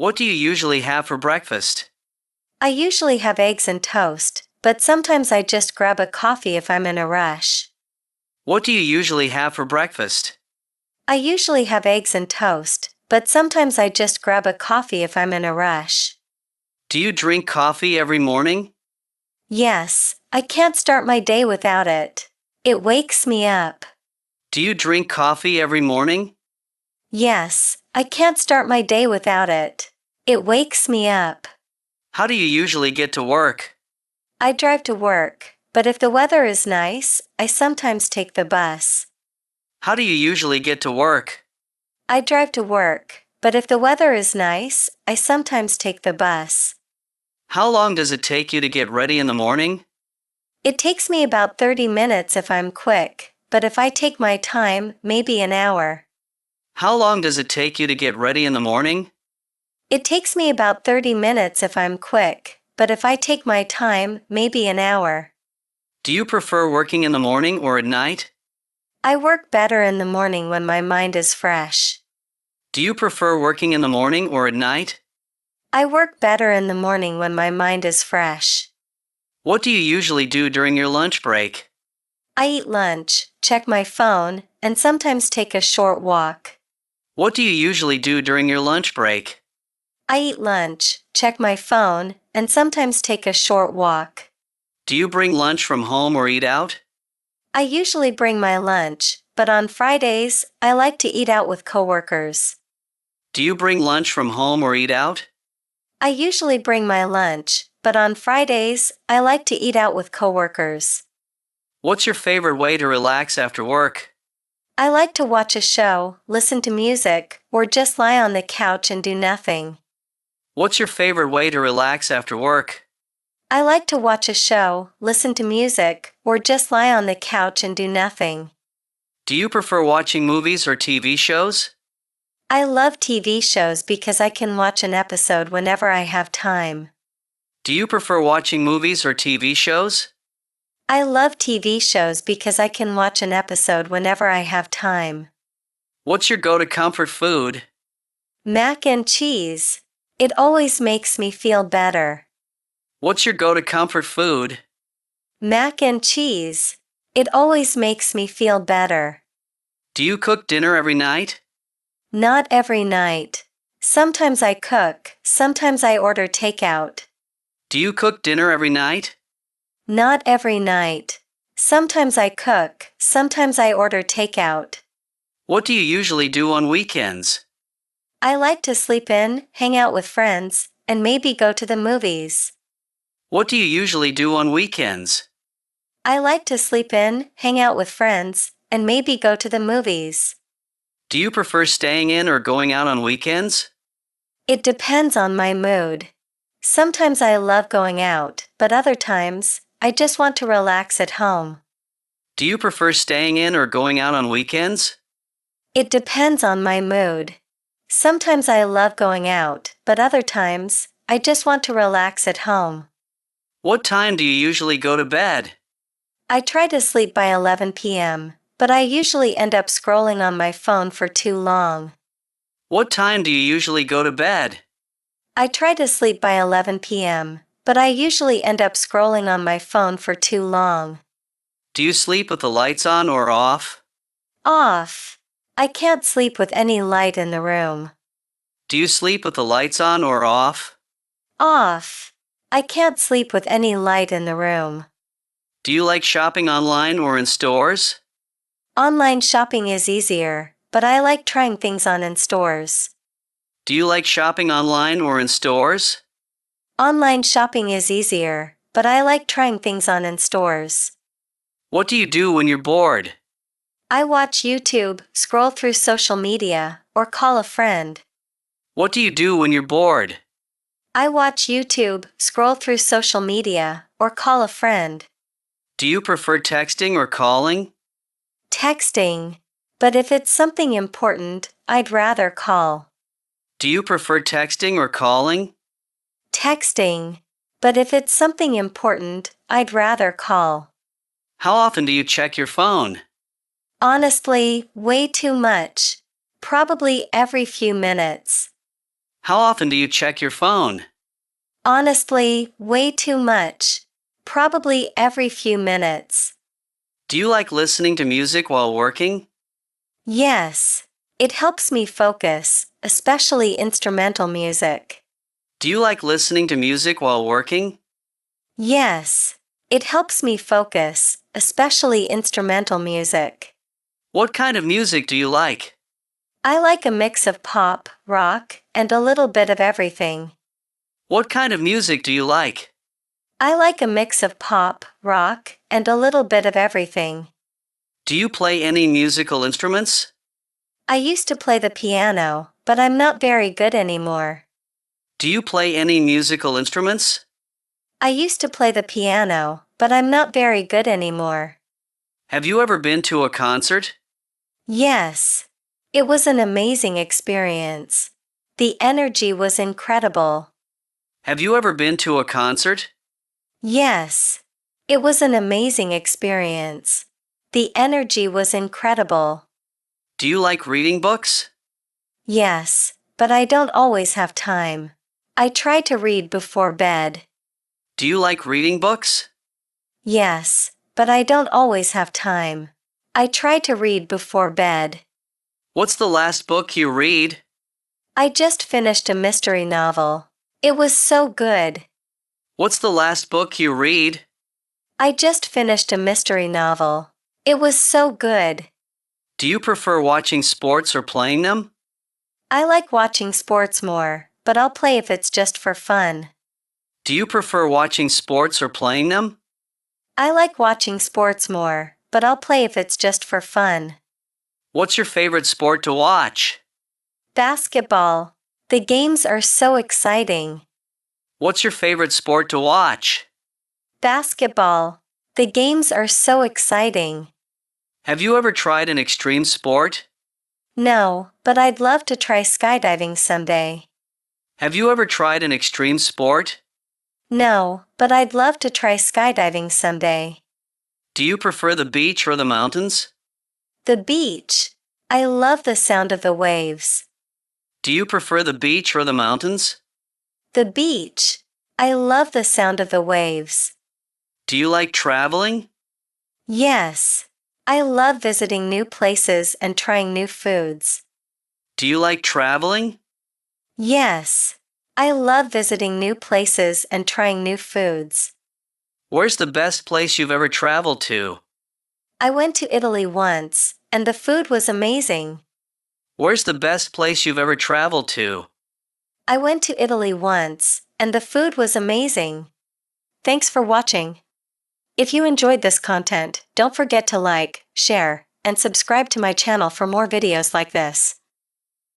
What do you usually have for breakfast? I usually have eggs and toast, but sometimes I just grab a coffee if I'm in a rush. What do you usually have for breakfast? I usually have eggs and toast, but sometimes I just grab a coffee if I'm in a rush. Do you drink coffee every morning? Yes, I can't start my day without it. It wakes me up. Do you drink coffee every morning? Yes, I can't start my day without it. It wakes me up. How do you usually get to work? I drive to work, but if the weather is nice, I sometimes take the bus. How do you usually get to work? I drive to work, but if the weather is nice, I sometimes take the bus. How long does it take you to get ready in the morning? It takes me about 30 minutes if I'm quick, but if I take my time, maybe an hour. How long does it take you to get ready in the morning? It takes me about 30 minutes if I'm quick, but if I take my time, maybe an hour. Do you prefer working in the morning or at night? I work better in the morning when my mind is fresh. Do you prefer working in the morning or at night? I work better in the morning when my mind is fresh. What do you usually do during your lunch break? I eat lunch, check my phone, and sometimes take a short walk. What do you usually do during your lunch break? I eat lunch, check my phone, and sometimes take a short walk. Do you bring lunch from home or eat out? I usually bring my lunch, but on Fridays, I like to eat out with coworkers. Do you bring lunch from home or eat out? I usually bring my lunch, but on Fridays, I like to eat out with coworkers. What's your favorite way to relax after work? I like to watch a show, listen to music, or just lie on the couch and do nothing. What's your favorite way to relax after work? I like to watch a show, listen to music, or just lie on the couch and do nothing. Do you prefer watching movies or TV shows? I love TV shows because I can watch an episode whenever I have time. Do you prefer watching movies or TV shows? I love TV shows because I can watch an episode whenever I have time. What's your go-to comfort food? Mac and cheese. It always makes me feel better. What's your go-to comfort food? Mac and cheese. It always makes me feel better. Do you cook dinner every night? Not every night. Sometimes I cook, sometimes I order takeout. Do you cook dinner every night? Not every night. Sometimes I cook, sometimes I order takeout. What do you usually do on weekends? I like to sleep in, hang out with friends, and maybe go to the movies. What do you usually do on weekends? I like to sleep in, hang out with friends, and maybe go to the movies. Do you prefer staying in or going out on weekends? It depends on my mood. Sometimes I love going out, but other times, I just want to relax at home. Do you prefer staying in or going out on weekends? It depends on my mood. Sometimes I love going out, but other times, I just want to relax at home. What time do you usually go to bed? I try to sleep by 11 p.m., but I usually end up scrolling on my phone for too long. What time do you usually go to bed? I try to sleep by 11 p.m., but I usually end up scrolling on my phone for too long. Do you sleep with the lights on or off? Off. I can't sleep with any light in the room. Do you sleep with the lights on or off? Off. I can't sleep with any light in the room. Do you like shopping online or in stores? Online shopping is easier, but I like trying things on in stores. Do you like shopping online or in stores? Online shopping is easier, but I like trying things on in stores. What do you do when you're bored? I watch YouTube, scroll through social media, or call a friend. What do you do when you're bored? I watch YouTube, scroll through social media, or call a friend. Do you prefer texting or calling? Texting. But if it's something important, I'd rather call. Do you prefer texting or calling? Texting. But if it's something important, I'd rather call. How often do you check your phone? Honestly, way too much. Probably every few minutes. How often do you check your phone? Honestly, way too much. Probably every few minutes. Do you like listening to music while working? Yes. It helps me focus, especially instrumental music. Do you like listening to music while working? Yes. It helps me focus, especially instrumental music. What kind of music do you like? I like a mix of pop, rock, and a little bit of everything. What kind of music do you like? I like a mix of pop, rock, and a little bit of everything. Do you play any musical instruments? I used to play the piano, but I'm not very good anymore. Do you play any musical instruments? I used to play the piano, but I'm not very good anymore. Have you ever been to a concert? Yes. It was an amazing experience. The energy was incredible. Have you ever been to a concert? Yes. It was an amazing experience. The energy was incredible. Do you like reading books? Yes, but I don't always have time. I try to read before bed. Do you like reading books? Yes, but I don't always have time. I try to read before bed. What's the last book you read? I just finished a mystery novel. It was so good. What's the last book you read? I just finished a mystery novel. It was so good. Do you prefer watching sports or playing them? I like watching sports more, but I'll play if it's just for fun. Do you prefer watching sports or playing them? I like watching sports more, but I'll play if it's just for fun. What's your favorite sport to watch? Basketball. The games are so exciting. What's your favorite sport to watch? Basketball. The games are so exciting. Have you ever tried an extreme sport? No, but I'd love to try skydiving someday. Have you ever tried an extreme sport? No, but I'd love to try skydiving someday. Do you prefer the beach or the mountains? The beach. I love the sound of the waves. Do you prefer the beach or the mountains? The beach. I love the sound of the waves. Do you like traveling? Yes. I love visiting new places and trying new foods. Do you like traveling? Yes. I love visiting new places and trying new foods. Where's the best place you've ever traveled to? I went to Italy once, and the food was amazing. Where's the best place you've ever traveled to? I went to Italy once, and the food was amazing. Thanks for watching. If you enjoyed this content, don't forget to like, share, and subscribe to my channel for more videos like this.